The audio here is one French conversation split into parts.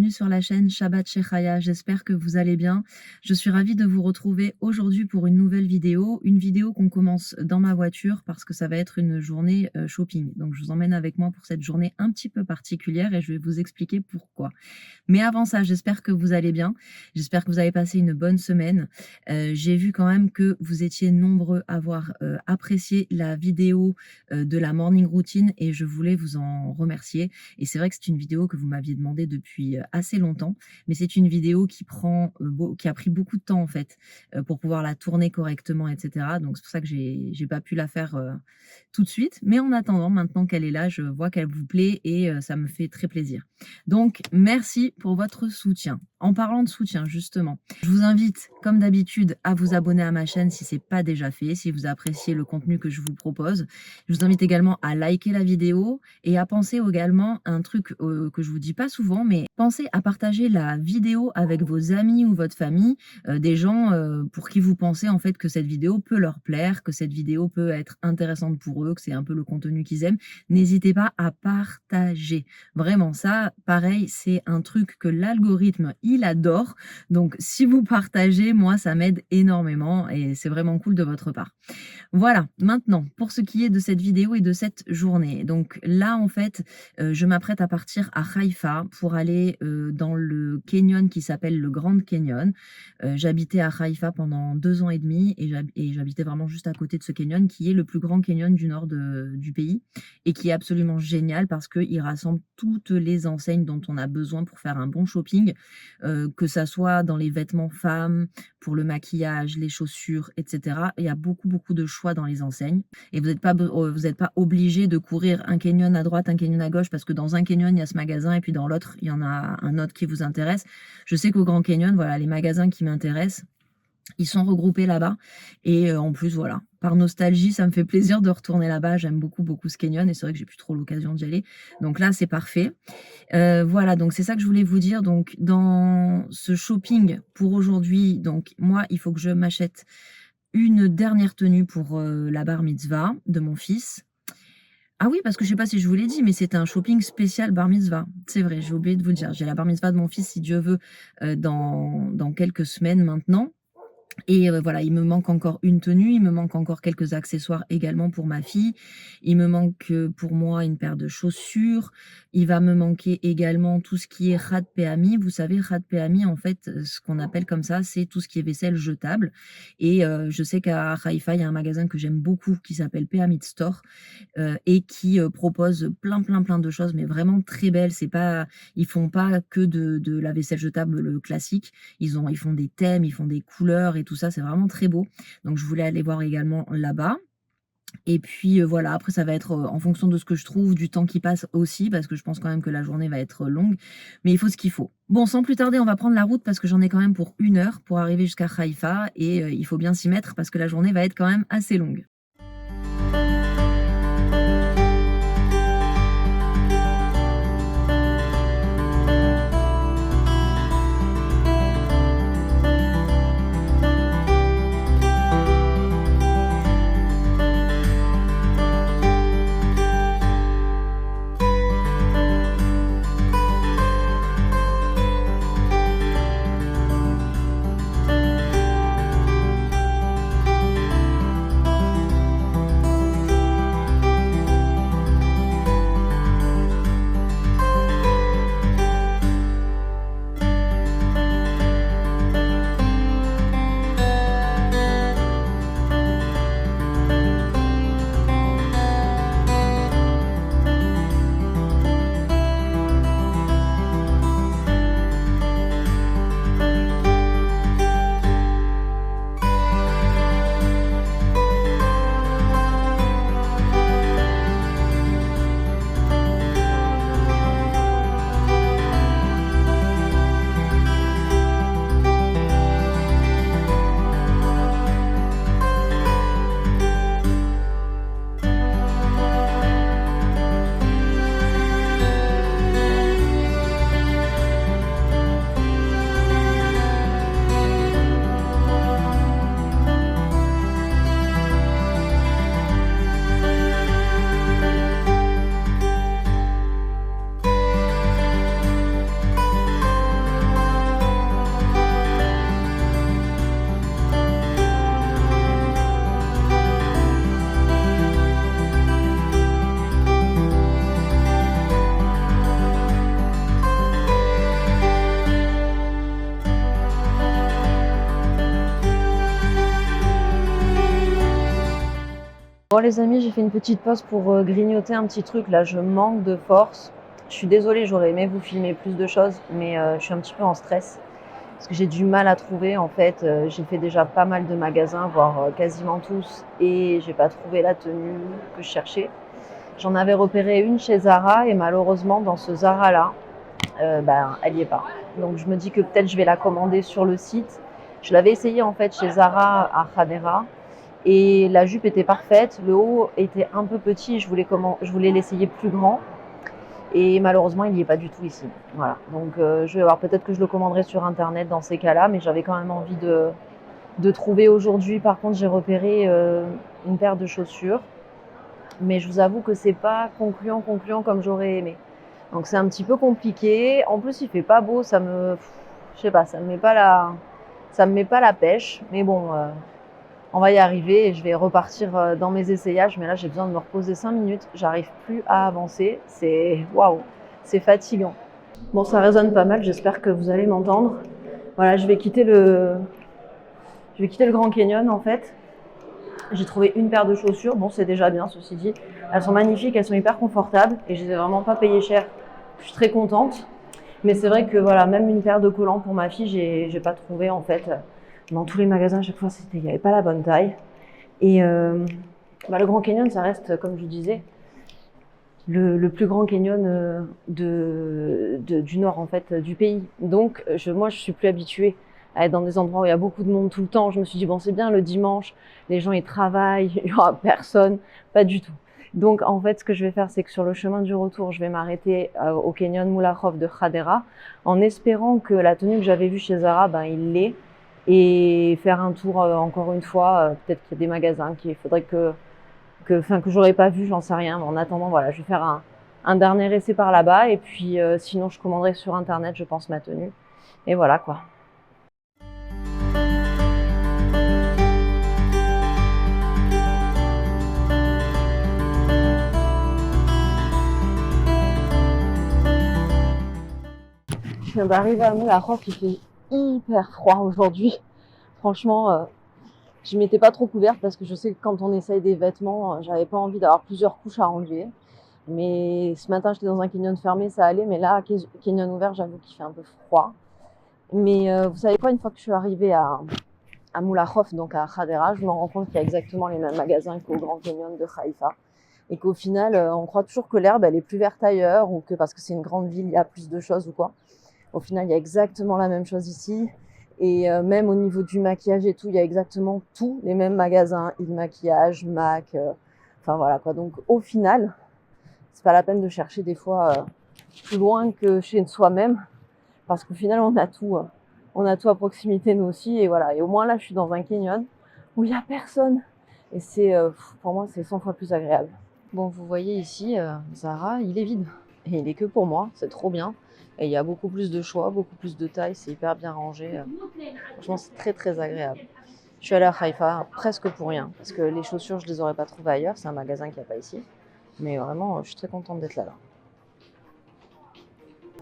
bienvenue sur la chaîne Shabbat Shechaya, j'espère que vous allez bien. Je suis ravie de vous retrouver aujourd'hui pour une nouvelle vidéo, qu'on commence dans ma voiture parce que ça va être une journée shopping. Donc je vous emmène avec moi pour cette journée un petit peu particulière et je vais vous expliquer pourquoi. Mais avant ça, j'espère que vous allez bien, j'espère que vous avez passé une bonne semaine. J'ai vu quand même que vous étiez nombreux à avoir apprécié la vidéo de la morning routine et je voulais vous en remercier. Et c'est vrai que c'est une vidéo que vous m'aviez demandé depuis assez longtemps, mais c'est une vidéo qui a pris beaucoup de temps en fait pour pouvoir la tourner correctement, etc. Donc c'est pour ça que j'ai pas pu la faire tout de suite. Mais en attendant, maintenant qu'elle est là, je vois qu'elle vous plaît et ça me fait très plaisir. Donc merci pour votre soutien. En parlant de soutien, justement, je vous invite, comme d'habitude, à vous abonner à ma chaîne si ce n'est pas déjà fait, si vous appréciez le contenu que je vous propose. Je vous invite également à liker la vidéo et à penser également à un truc que je vous dis pas souvent, mais pensez à partager la vidéo avec vos amis ou votre famille, des gens pour qui vous pensez en fait que cette vidéo peut leur plaire, que cette vidéo peut être intéressante pour eux, que c'est un peu le contenu qu'ils aiment. N'hésitez pas à partager. Vraiment, ça, pareil, c'est un truc que l'algorithme, il adore. Donc, si vous partagez, moi, ça m'aide énormément et c'est vraiment cool de votre part. Voilà, maintenant, pour ce qui est de cette vidéo et de cette journée. Donc là, en fait, je m'apprête à partir à Haïfa pour aller dans le canyon qui s'appelle le Grand Canyon. J'habitais à Haïfa pendant 2 ans et demi et j'habitais vraiment juste à côté de ce canyon qui est le plus grand canyon du nord du pays et qui est absolument génial parce qu'il rassemble toutes les enseignes dont on a besoin pour faire un bon shopping, que ça soit dans les vêtements femmes, pour le maquillage, les chaussures, etc. Il y a beaucoup de choix dans les enseignes et vous n'êtes pas obligé de courir un canyon à droite, un canyon à gauche parce que dans un canyon il y a ce magasin et puis dans l'autre il y en a un autre qui vous intéresse. Je sais qu'au Grand Canyon, voilà, les magasins qui m'intéressent, ils sont regroupés là-bas et en plus voilà, par nostalgie, ça me fait plaisir de retourner là-bas. J'aime beaucoup ce canyon et c'est vrai que j'ai plus trop l'occasion d'y aller. Donc là, c'est parfait. Voilà, donc c'est ça que je voulais vous dire. Donc dans ce shopping pour aujourd'hui, donc moi, il faut que je m'achète une dernière tenue pour la bar mitzvah de mon fils. Ah oui, parce que je sais pas si je vous l'ai dit, mais c'est un shopping spécial bar mitzvah. C'est vrai, j'ai oublié de vous le dire. J'ai la bar mitzvah de mon fils, si Dieu veut, dans quelques semaines maintenant. Et voilà, il me manque encore une tenue, il me manque encore quelques accessoires également pour ma fille. Il me manque pour moi une paire de chaussures. Il va me manquer également tout ce qui est Khat Pe'ami. Vous savez, Khat Pe'ami, en fait, ce qu'on appelle comme ça, c'est tout ce qui est vaisselle jetable. Et je sais qu'à Haïfa, il y a un magasin que j'aime beaucoup qui s'appelle Pe'amit Store et qui propose plein de choses, mais vraiment très belles. Ils font pas que de la vaisselle jetable le classique. Ils font des thèmes, ils font des couleurs et tout ça, c'est vraiment très beau. Donc je voulais aller voir également là-bas. Et puis voilà, après ça va être en fonction de ce que je trouve, du temps qui passe aussi, parce que je pense quand même que la journée va être longue, mais il faut ce qu'il faut. Bon, sans plus tarder, on va prendre la route parce que j'en ai quand même pour 1 heure pour arriver jusqu'à Haïfa et il faut bien s'y mettre parce que la journée va être quand même assez longue. Bon les amis, j'ai fait une petite pause pour grignoter un petit truc. Là, je manque de force. Je suis désolée, j'aurais aimé vous filmer plus de choses, mais je suis un petit peu en stress. Parce que j'ai du mal à trouver. En fait, j'ai fait déjà pas mal de magasins, voire quasiment tous. Et j'ai pas trouvé la tenue que je cherchais. J'en avais repéré une chez Zara et malheureusement, dans ce Zara-là, elle n'y est pas. Donc je me dis que peut-être je vais la commander sur le site. Je l'avais essayé en fait chez Zara à Khadera et la jupe était parfaite. Le haut était un peu petit, je voulais l'essayer plus grand et malheureusement il n'y est pas du tout ici. Voilà. Donc je vais voir, peut-être que je le commanderai sur internet dans ces cas-là, mais j'avais quand même envie de trouver aujourd'hui. Par contre, j'ai repéré une paire de chaussures, mais je vous avoue que c'est pas concluant comme j'aurais aimé. Donc c'est un petit peu compliqué. En plus, il fait pas beau, je sais pas, ça me met pas la pêche. Mais bon, on va y arriver et je vais repartir dans mes essayages. Mais là, j'ai besoin de me reposer 5 minutes. J'arrive plus à avancer. C'est waouh, c'est fatigant. Bon, ça résonne pas mal. J'espère que vous allez m'entendre. Voilà, je vais quitter le Grand Canyon en fait. J'ai trouvé une paire de chaussures. Bon, c'est déjà bien, ceci dit. Elles sont magnifiques, elles sont hyper confortables et je les ai vraiment pas payées cher. Je suis très contente. Mais c'est vrai que voilà, même une paire de collants pour ma fille, j'ai pas trouvé en fait. Dans tous les magasins, à chaque fois, il n'y avait pas la bonne taille. Et le Grand Canyon, ça reste, comme je disais, le plus grand canyon du nord en fait du pays. Donc moi, je suis plus habituée à être dans des endroits où il y a beaucoup de monde tout le temps. Je me suis dit bon, c'est bien le dimanche, les gens ils travaillent, il y aura personne, pas du tout. Donc en fait, ce que je vais faire, c'est que sur le chemin du retour, je vais m'arrêter au canyon Moulakhof de Khadera, en espérant que la tenue que j'avais vue chez Zara, il l'est, et faire un tour encore une fois. Peut-être qu'il y a des magasins qu'il faudrait que j'aurais pas vu, j'en sais rien. Mais en attendant, voilà, je vais faire un dernier essai par là-bas, et puis sinon je commanderai sur internet, je pense, ma tenue. Et voilà quoi. Je viens d'arriver à Moulakhof, il fait hyper froid aujourd'hui. Franchement, je m'étais pas trop couverte parce que je sais que quand on essaye des vêtements, j'avais pas envie d'avoir plusieurs couches à enlever. Mais ce matin, j'étais dans un canyon fermé, ça allait. Mais là, canyon ouvert, j'avoue qu'il fait un peu froid. Mais vous savez quoi, une fois que je suis arrivée à Moulakhof, donc à Khadera, je me rends compte qu'il y a exactement les mêmes magasins qu'au Grand Canyon de Haïfa. Et qu'au final, on croit toujours que l'herbe, elle est plus verte ailleurs, ou que parce que c'est une grande ville, il y a plus de choses ou quoi. Au final, il y a exactement la même chose ici. Et même au niveau du maquillage et tout, il y a exactement tous les mêmes magasins, Il Maquillage, MAC, enfin voilà quoi. Donc au final, c'est pas la peine de chercher des fois plus loin que chez soi-même, parce qu'au final, on a tout à proximité nous aussi. Et voilà. Et au moins là, je suis dans un canyon où il y a personne. Et pour moi, c'est 100 fois plus agréable. Bon, vous voyez ici, Zara, il est vide. Et il est que pour moi, c'est trop bien. Et il y a beaucoup plus de choix, beaucoup plus de tailles, c'est hyper bien rangé. Franchement, c'est très très agréable. Je suis allée à Haïfa presque pour rien, parce que les chaussures, je les aurais pas trouvées ailleurs. C'est un magasin qu'il n'y a pas ici. Mais vraiment, je suis très contente d'être là.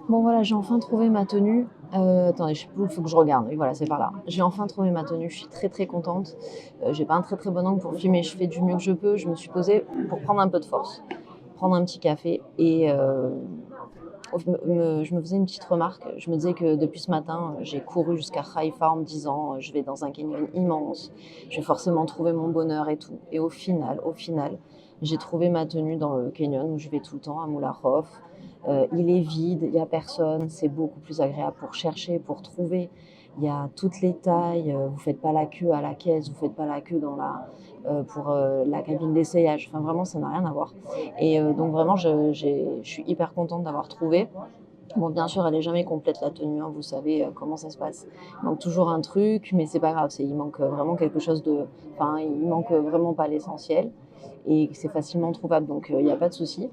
Bon voilà, j'ai enfin trouvé ma tenue. Attendez, je sais plus, il faut que je regarde. Oui, voilà, c'est par là. J'ai enfin trouvé ma tenue, je suis très très contente. J'ai pas un très très bon angle pour filmer, je fais du mieux que je peux. Je me suis posée pour prendre un peu de force, prendre un petit café et je me faisais une petite remarque. Je me disais que depuis ce matin, j'ai couru jusqu'à Haïfa en me disant je vais dans un canyon immense, je vais forcément trouver mon bonheur et tout. Et au final, j'ai trouvé ma tenue dans le canyon où je vais tout le temps à Moulakhof. Il est vide, il n'y a personne, c'est beaucoup plus agréable pour chercher, pour trouver. Il y a toutes les tailles, vous ne faites pas la queue à la caisse, vous ne faites pas la queue pour la cabine d'essayage. Enfin, vraiment, ça n'a rien à voir. Et donc, vraiment, je suis hyper contente d'avoir trouvé. Bon, bien sûr, elle n'est jamais complète la tenue, hein, vous savez comment ça se passe. Il manque toujours un truc, mais c'est pas grave, il manque vraiment quelque chose de... Enfin, il manque vraiment pas l'essentiel. Et c'est facilement trouvable, donc il n'y a pas de souci.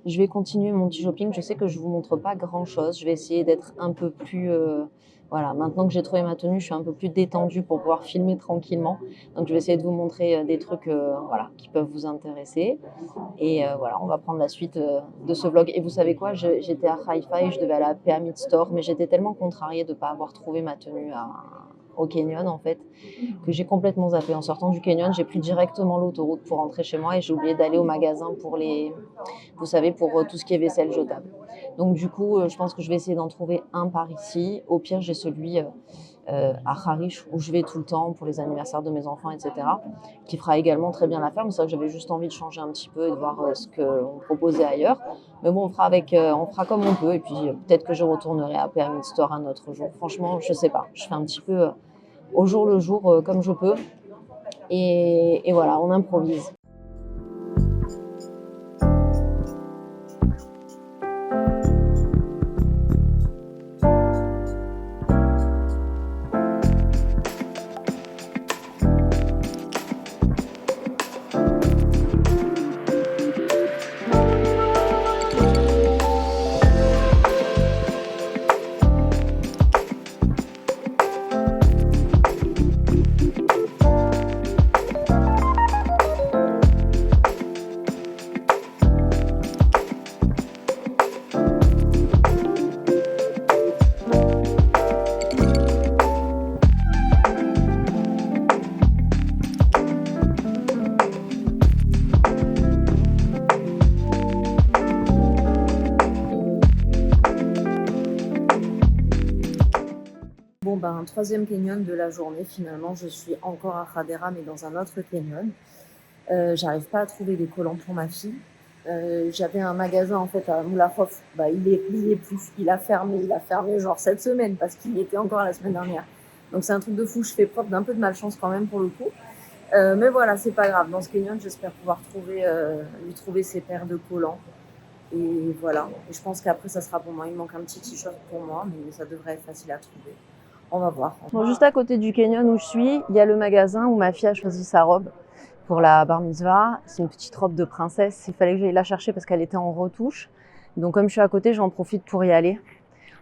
Je vais continuer mon petit shopping. Je sais que je ne vous montre pas grand-chose. Je vais essayer d'être un peu plus... voilà, maintenant que j'ai trouvé ma tenue, je suis un peu plus détendue pour pouvoir filmer tranquillement. Donc, je vais essayer de vous montrer des trucs voilà, qui peuvent vous intéresser. Et voilà, on va prendre la suite de ce vlog. Et vous savez quoi, j'étais à Haïfa et je devais aller à la Pyramid Store, mais j'étais tellement contrariée de ne pas avoir trouvé ma tenue au canyon en fait, que j'ai complètement zappé. En sortant du canyon, j'ai pris directement l'autoroute pour rentrer chez moi et j'ai oublié d'aller au magasin pour vous savez, pour tout ce qui est vaisselle jetable. Donc du coup, je pense que je vais essayer d'en trouver un par ici. Au pire, j'ai celui à Harish où je vais tout le temps pour les anniversaires de mes enfants, etc. qui fera également très bien l'affaire. Mais c'est vrai que j'avais juste envie de changer un petit peu et de voir ce qu'on proposait ailleurs. Mais bon, on fera comme on peut. Et puis peut-être que je retournerai à Pyramid Store un autre jour. Franchement, je sais pas. Je fais un petit peu au jour le jour comme je peux. Et voilà, on improvise. Bon, ben, troisième canyon de la journée, finalement, je suis encore à Khadera, mais dans un autre canyon. J'arrive pas à trouver des collants pour ma fille. J'avais un magasin, en fait, à Moulakhof. Bah, il est plus. Il a fermé genre cette semaine, parce qu'il y était encore la semaine dernière. Donc, c'est un truc de fou. Je fais preuve d'un peu de malchance quand même, pour le coup. Mais voilà, c'est pas grave. Dans ce canyon, j'espère pouvoir lui trouver ses paires de collants. Et voilà. Et je pense qu'après, ça sera pour moi. Il manque un petit t-shirt pour moi, mais ça devrait être facile à trouver. On va voir. Bon, juste à côté du canyon où je suis, il y a le magasin où ma fille a choisi sa robe pour la bar mitzvah. C'est une petite robe de princesse. Il fallait que j'aille la chercher parce qu'elle était en retouche. Donc comme je suis à côté, j'en profite pour y aller.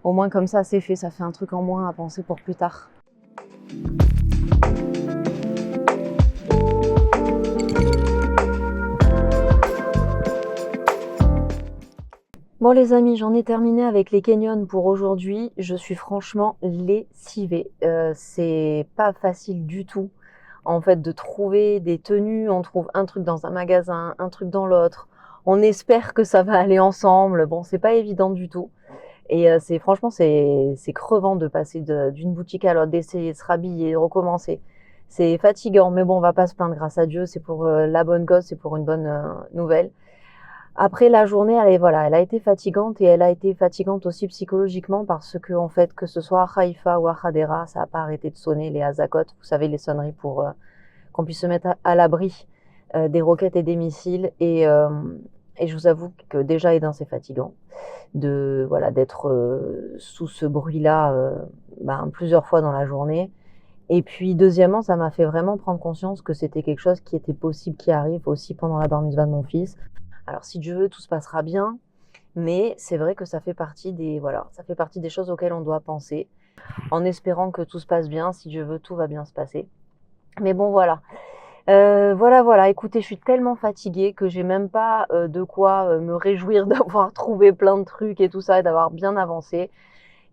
Au moins comme ça, c'est fait. Ça fait un truc en moins à penser pour plus tard. Bon les amis, j'en ai terminé avec les canyons pour aujourd'hui. Je suis franchement lessivée. C'est pas facile du tout en fait de trouver des tenues. On trouve un truc dans un magasin, un truc dans l'autre. On espère que ça va aller ensemble. Bon, c'est pas évident du tout. Et franchement c'est crevant de passer d'une boutique à l'autre, d'essayer de se rhabiller, de recommencer. C'est fatigant, mais bon, on va pas se plaindre, grâce à Dieu. C'est pour la bonne cause, c'est pour une bonne nouvelle. Après la journée, elle a été fatigante et elle a été fatigante aussi psychologiquement parce que en fait, que ce soit à Haïfa ou à Hadera, ça n'a pas arrêté de sonner les hazakot, vous savez, les sonneries pour qu'on puisse se mettre à l'abri des roquettes et des missiles. Et je vous avoue que déjà, c'est fatigant d'être sous ce bruit-là plusieurs fois dans la journée. Et puis deuxièmement, ça m'a fait vraiment prendre conscience que c'était quelque chose qui était possible, qui arrive aussi pendant la bar mitzvah de mon fils. Alors si Dieu veut, tout se passera bien, mais c'est vrai que ça fait partie des choses auxquelles on doit penser, en espérant que tout se passe bien. Si Dieu veut, tout va bien se passer. Mais bon, voilà. Voilà. Écoutez, je suis tellement fatiguée que j'ai même pas de quoi me réjouir d'avoir trouvé plein de trucs et tout ça, et d'avoir bien avancé.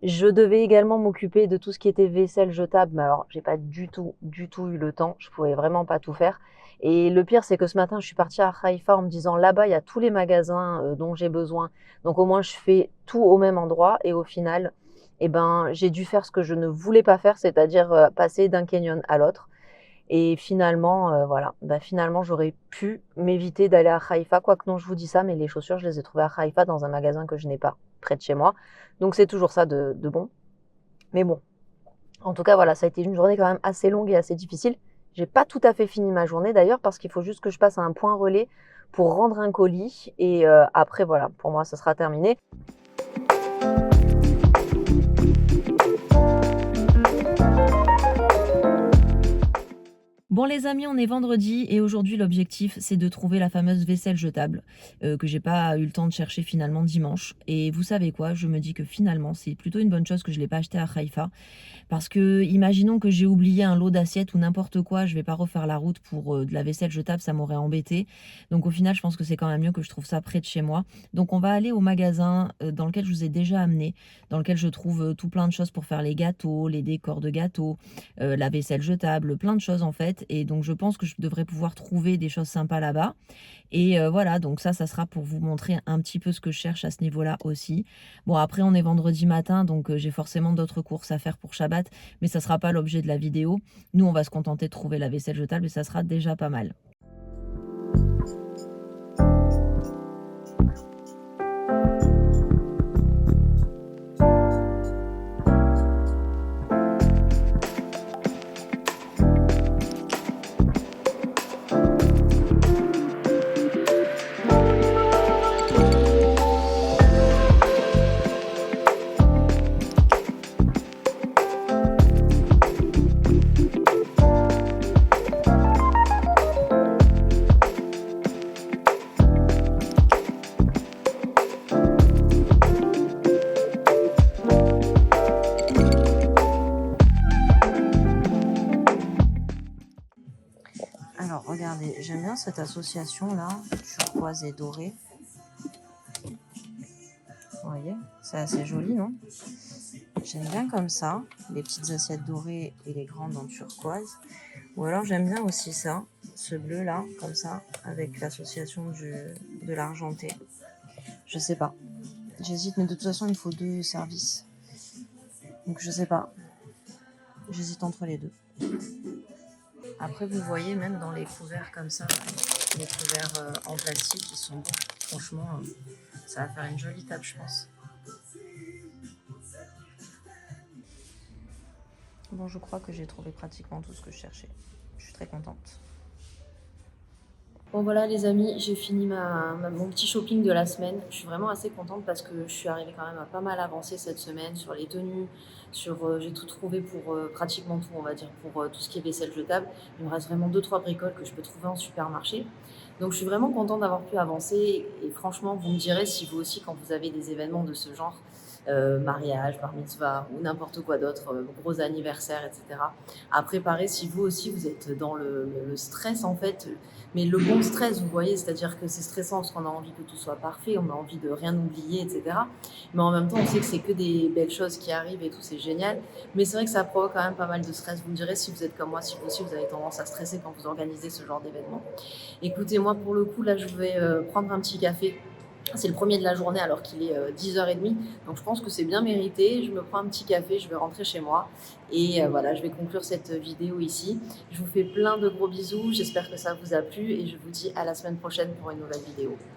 Je devais également m'occuper de tout ce qui était vaisselle jetable, mais alors j'ai pas du tout eu le temps. Je pouvais vraiment pas tout faire. Et le pire, c'est que ce matin, je suis partie à Haïfa en me disant là-bas, il y a tous les magasins dont j'ai besoin. Donc au moins, je fais tout au même endroit. Et au final, j'ai dû faire ce que je ne voulais pas faire, c'est-à-dire passer d'un canyon à l'autre. Et finalement, finalement, j'aurais pu m'éviter d'aller à Haïfa. Quoique non, je vous dis ça, mais les chaussures, je les ai trouvées à Haïfa dans un magasin que je n'ai pas près de chez moi. Donc c'est toujours ça de bon. Mais bon, en tout cas, voilà, ça a été une journée quand même assez longue et assez difficile. J'ai pas tout à fait fini ma journée d'ailleurs, parce qu'il faut juste que je passe à un point relais pour rendre un colis. Et après, voilà, pour moi, ça sera terminé. Bon les amis, on est vendredi et aujourd'hui l'objectif c'est de trouver la fameuse vaisselle jetable que j'ai pas eu le temps de chercher finalement dimanche. Et vous savez quoi, je me dis que finalement c'est plutôt une bonne chose que je l'ai pas acheté à Haïfa parce que imaginons que j'ai oublié un lot d'assiettes ou n'importe quoi, je vais pas refaire la route pour de la vaisselle jetable, ça m'aurait embêté. Donc au final je pense que c'est quand même mieux que je trouve ça près de chez moi. Donc on va aller au magasin dans lequel je vous ai déjà amené, dans lequel je trouve tout plein de choses pour faire les gâteaux, les décors de gâteaux, la vaisselle jetable, plein de choses en fait. Et donc je pense que je devrais pouvoir trouver des choses sympas là-bas. Et voilà, donc ça sera pour vous montrer un petit peu ce que je cherche à ce niveau-là aussi. Bon, après, on est vendredi matin, donc j'ai forcément d'autres courses à faire pour Shabbat, mais ça sera pas l'objet de la vidéo. Nous, on va se contenter de trouver la vaisselle jetable et ça sera déjà pas mal. Alors, regardez, j'aime bien cette association-là, turquoise et dorée. Vous voyez, c'est assez joli, non? J'aime bien comme ça, les petites assiettes dorées et les grandes en turquoise. Ou alors j'aime bien aussi ça, ce bleu-là, comme ça, avec l'association de l'argenté. Je sais pas. J'hésite, mais de toute façon, il faut 2 services. Donc je sais pas. J'hésite entre les deux. Après, vous voyez, même dans les couverts comme ça, les couverts en plastique, ils sont bons. Franchement, ça va faire une jolie table, je pense. Bon, je crois que j'ai trouvé pratiquement tout ce que je cherchais. Je suis très contente. Bon voilà les amis, j'ai fini mon petit shopping de la semaine. Je suis vraiment assez contente parce que je suis arrivée quand même à pas mal avancer cette semaine sur les tenues, j'ai tout trouvé pour pratiquement tout, on va dire, pour tout ce qui est vaisselle jetable. Il me reste vraiment 2-3 bricoles que je peux trouver en supermarché. Donc je suis vraiment contente d'avoir pu avancer et franchement vous me direz si vous aussi quand vous avez des événements de ce genre, mariage, bar mitzvah ou n'importe quoi d'autre, gros anniversaires, etc. à préparer si vous aussi vous êtes dans le stress en fait, mais le bon stress, vous voyez, c'est-à-dire que c'est stressant parce qu'on a envie que tout soit parfait, on a envie de rien oublier, etc. Mais en même temps, on sait que c'est que des belles choses qui arrivent et tout, c'est génial. Mais c'est vrai que ça provoque quand même pas mal de stress. Vous me direz si vous êtes comme moi, si vous aussi vous avez tendance à stresser quand vous organisez ce genre d'événement. Écoutez, moi pour le coup, là, je vais prendre un petit café. C'est le premier de la journée alors qu'il est 10h30. Donc je pense que c'est bien mérité. Je me prends un petit café, je vais rentrer chez moi. Et voilà, je vais conclure cette vidéo ici. Je vous fais plein de gros bisous. J'espère que ça vous a plu et je vous dis à la semaine prochaine pour une nouvelle vidéo.